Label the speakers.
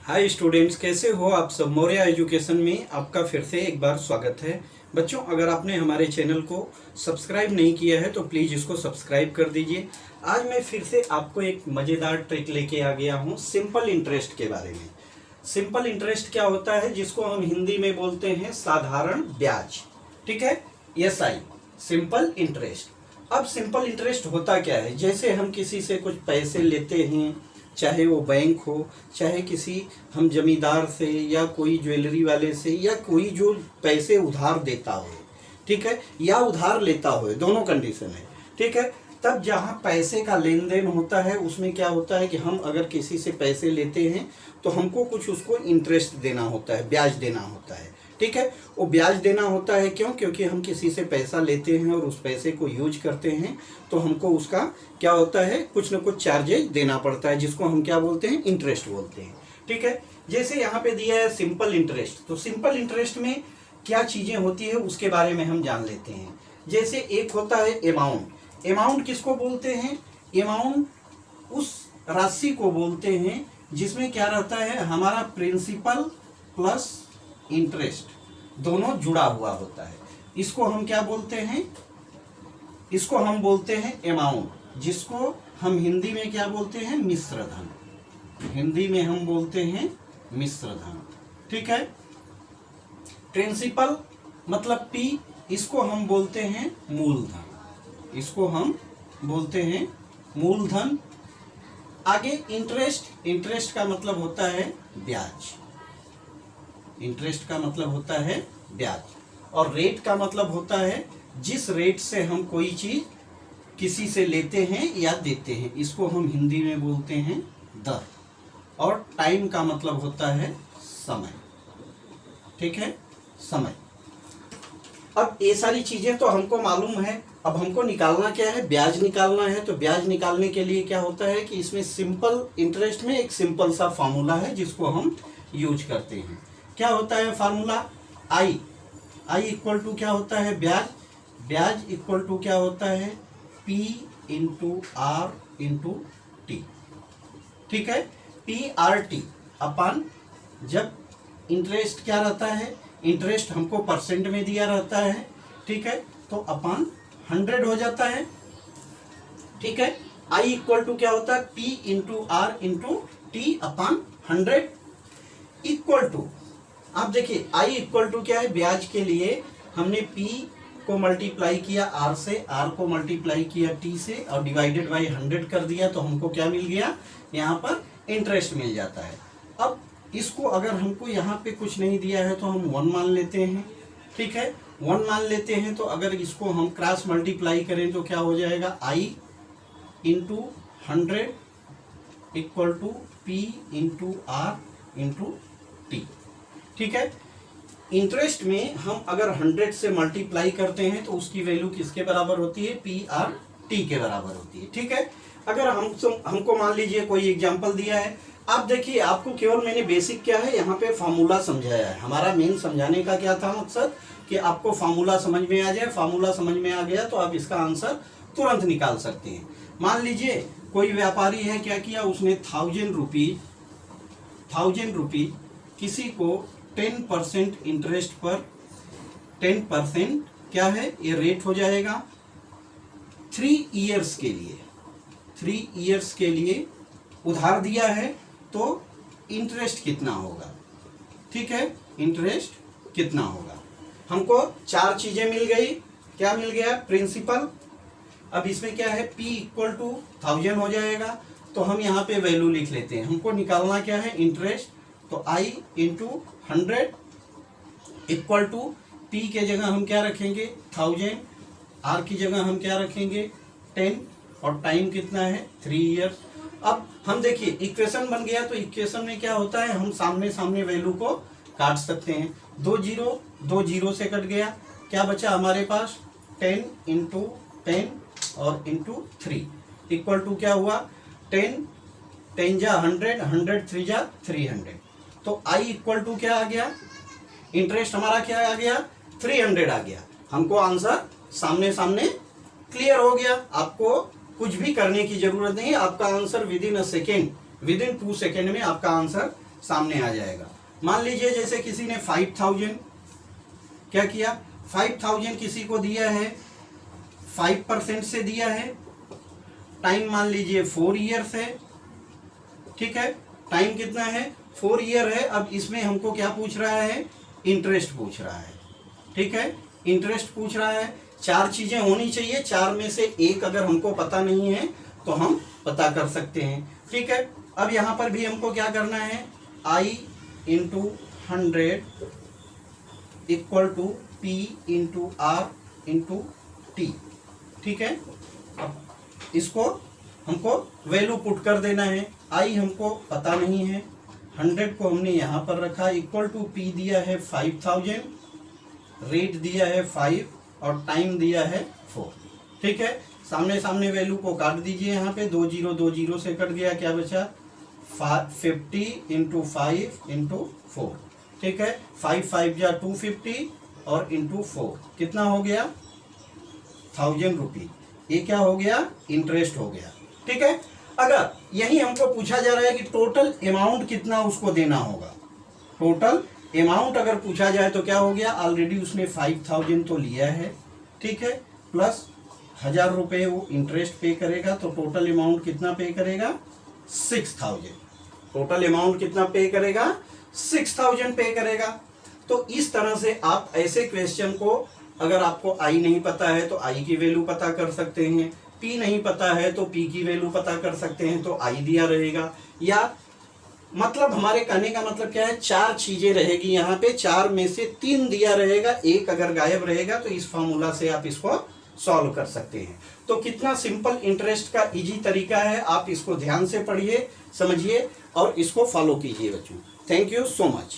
Speaker 1: Hi students, कैसे हो आप सब। मौर्य एजुकेशन में आपका फिर से एक बार स्वागत है। बच्चों, अगर आपने हमारे चैनल को सब्सक्राइब नहीं किया है तो प्लीज़ इसको सब्सक्राइब कर दीजिए। आज मैं फिर से आपको एक मज़ेदार ट्रिक लेके आ गया हूँ सिंपल इंटरेस्ट के बारे में। सिंपल इंटरेस्ट क्या होता है, जिसको हम हिंदी में बोलते हैं साधारण ब्याज। ठीक है, SI, सिंपल इंटरेस्ट। अब सिंपल इंटरेस्ट होता क्या है, जैसे हम किसी से कुछ पैसे लेते हैं, चाहे वो बैंक हो, चाहे किसी हम जमींदार से या कोई ज्वेलरी वाले से या कोई जो पैसे उधार देता हो, ठीक है, या उधार लेता हो, दोनों कंडीशन है। ठीक है, तब जहाँ पैसे का लेन देन होता है उसमें क्या होता है कि हम अगर किसी से पैसे लेते हैं तो हमको कुछ उसको इंटरेस्ट देना होता है, ब्याज देना होता है। ठीक है, वो ब्याज देना होता है क्यों? क्योंकि हम किसी से पैसा लेते हैं और उस पैसे को यूज करते हैं तो हमको उसका क्या होता है, कुछ ना कुछ चार्जेज देना पड़ता है, जिसको हम क्या बोलते हैं, इंटरेस्ट बोलते हैं। ठीक है, जैसे यहाँ पे दिया है सिंपल इंटरेस्ट, तो सिंपल इंटरेस्ट में क्या चीज़ें होती है उसके बारे में हम जान लेते हैं। जैसे एक होता है अमाउंट। अमाउंट किसको बोलते हैं? अमाउंट उस राशि को बोलते हैं जिसमें क्या रहता है, हमारा प्रिंसिपल प्लस इंटरेस्ट दोनों जुड़ा हुआ होता है। इसको हम क्या बोलते हैं? इसको हम बोलते हैं अमाउंट, जिसको हम हिंदी में क्या बोलते हैं, मिश्र धन। हिंदी में हम बोलते हैं मिश्र धन। ठीक है, प्रिंसिपल मतलब P, इसको हम बोलते हैं मूलधन। इसको हम बोलते हैं मूलधन। आगे इंटरेस्ट, इंटरेस्ट का मतलब होता है ब्याज। इंटरेस्ट का मतलब होता है ब्याज, और रेट का मतलब होता है जिस रेट से हम कोई चीज किसी से लेते हैं या देते हैं, इसको हम हिंदी में बोलते हैं दर। और टाइम का मतलब होता है समय। ठीक है, समय। अब ये सारी चीजें तो हमको मालूम है। अब हमको निकालना क्या है, ब्याज निकालना है। तो ब्याज निकालने के लिए क्या होता है कि इसमें सिंपल इंटरेस्ट में एक सिंपल सा फॉर्मूला है जिसको हम यूज करते हैं। क्या होता है फार्मूला? आई इक्वल टू क्या होता है, ब्याज। ब्याज इक्वल टू क्या होता है, P into R into T. ठीक है, PRT अपन, जब इंटरेस्ट क्या रहता है, इंटरेस्ट हमको परसेंट में दिया रहता है, ठीक है, तो अपन 100 हो जाता है। ठीक है, आई इक्वल टू क्या होता है, P into R into T अपन 100 इक्वल टू, आप देखिए आई इक्वल टू क्या है, ब्याज के लिए हमने P को मल्टीप्लाई किया R से, R को मल्टीप्लाई किया T से और डिवाइडेड बाई 100 कर दिया, तो हमको क्या मिल गया, यहाँ पर इंटरेस्ट मिल जाता है। अब इसको अगर हमको यहाँ पे कुछ नहीं दिया है तो हम 1 मान लेते हैं। ठीक है, 1 मान लेते हैं, तो अगर इसको हम क्रॉस मल्टीप्लाई करें तो क्या हो जाएगा, I into 100 equal to P into R into T. ठीक है, इंटरेस्ट में हम अगर 100 से मल्टीप्लाई करते हैं तो उसकी वैल्यू किसके बराबर होती है, PRT के बराबर होती है। ठीक है, अगर हमको मान लीजिए कोई एग्जांपल दिया है, आप देखिए, आपको केवल मैंने बेसिक क्या है यहाँ पे फार्मूला समझाया है। हमारा मेन समझाने का क्या था मकसद, कि आपको फार्मूला समझ में आ जाए। फार्मूला समझ में आ गया तो आप इसका आंसर तुरंत निकाल सकते हैं। मान लीजिए कोई व्यापारी है, क्या किया उसने 1000 रुपीज किसी को 10% इंटरेस्ट पर, 10% क्या है, ये रेट हो जाएगा 3 ईयर्स के लिए। 3 ईयर्स के लिए उधार दिया है, तो इंटरेस्ट कितना होगा? ठीक है, इंटरेस्ट कितना होगा? हमको 4 चीजें मिल गई। क्या मिल गया? प्रिंसिपल। अब इसमें क्या है, P इक्वल टू 1000 हो जाएगा, तो हम यहाँ पे वैल्यू लिख लेते हैं। हमको निकालना क्या है, इंटरेस्ट, तो I into 100 equal to P के जगह हम क्या रखेंगे, 1000, R की जगह हम क्या रखेंगे, 10, और टाइम कितना है, 3 ईयर्स। अब हम देखिए इक्वेशन बन गया, तो इक्वेशन में क्या होता है, हम सामने सामने वैल्यू को काट सकते हैं। 2 जीरो से कट गया, क्या बचा हमारे पास, 10 इंटू 10 और इंटू 3 इक्वल टू क्या हुआ, 10 जा 100, 100 3 जा 300। तो I इक्वल टू क्या आ गया, इंटरेस्ट हमारा क्या आ गया, 300 आ गया। हमको आंसर सामने सामने क्लियर हो गया। आपको कुछ भी करने की जरूरत नहीं है, आपका आंसर विदिन 2 सेकेंड में आपका आंसर सामने आ जाएगा। मान लीजिए जैसे किसी ने 5000 क्या किया, 5000 किसी को दिया है, 5% से दिया है, टाइम मान लीजिए 4 ईयर्स है, ठीक है, टाइम कितना है 4 ईयर है। अब इसमें हमको क्या पूछ रहा है, इंटरेस्ट पूछ रहा है, ठीक है, इंटरेस्ट पूछ रहा है। 4 चीजें होनी चाहिए, 4 में से एक अगर हमको पता नहीं है तो हम पता कर सकते हैं, ठीक है। अब यहाँ पर भी हमको क्या करना है, I into 100 equal to P into R into T, ठीक है। अब इसको हमको वैल्यू पुट कर देना है। I हमको पता नहीं है, 100 को हमने यहाँ पर रखा, इक्वल टू P दिया है 5000, रेट दिया है 5 और टाइम दिया है 4, ठीक है। सामने सामने वैल्यू को काट दीजिए, यहाँ पे 2 0 से कट गया, क्या बचा 50 इंटू 5 इंटू 4, ठीक है। 5 5 जा 250 और इंटू 4 कितना हो गया 1000 रुपये। ये क्या हो गया, इंटरेस्ट हो गया, ठीक है। अगर यही हमको पूछा जा रहा है कि टोटल अमाउंट कितना उसको देना होगा, टोटल अमाउंट अगर पूछा जाए तो क्या हो गया, ऑलरेडी उसने 5000 तो लिया है, ठीक है, प्लस 1000 रुपये वो इंटरेस्ट पे करेगा, तो टोटल अमाउंट कितना पे करेगा 6000। टोटल अमाउंट कितना पे करेगा 6000 पे करेगा। तो इस तरह से आप ऐसे क्वेश्चन को, अगर आपको आई नहीं पता है तो आई की वैल्यू पता कर सकते हैं, पी नहीं पता है तो पी की वैल्यू पता कर सकते हैं, तो आई दिया रहेगा। या मतलब हमारे कहने का मतलब क्या है, 4 चीजें रहेगी यहाँ पे, 4 में से 3 दिया रहेगा, एक अगर गायब रहेगा, तो इस फॉर्मूला से आप इसको सॉल्व कर सकते हैं। तो कितना सिंपल इंटरेस्ट का इजी तरीका है, आप इसको ध्यान से पढ़िए, समझिए और इसको फॉलो कीजिए बच्चों। Thank you so much.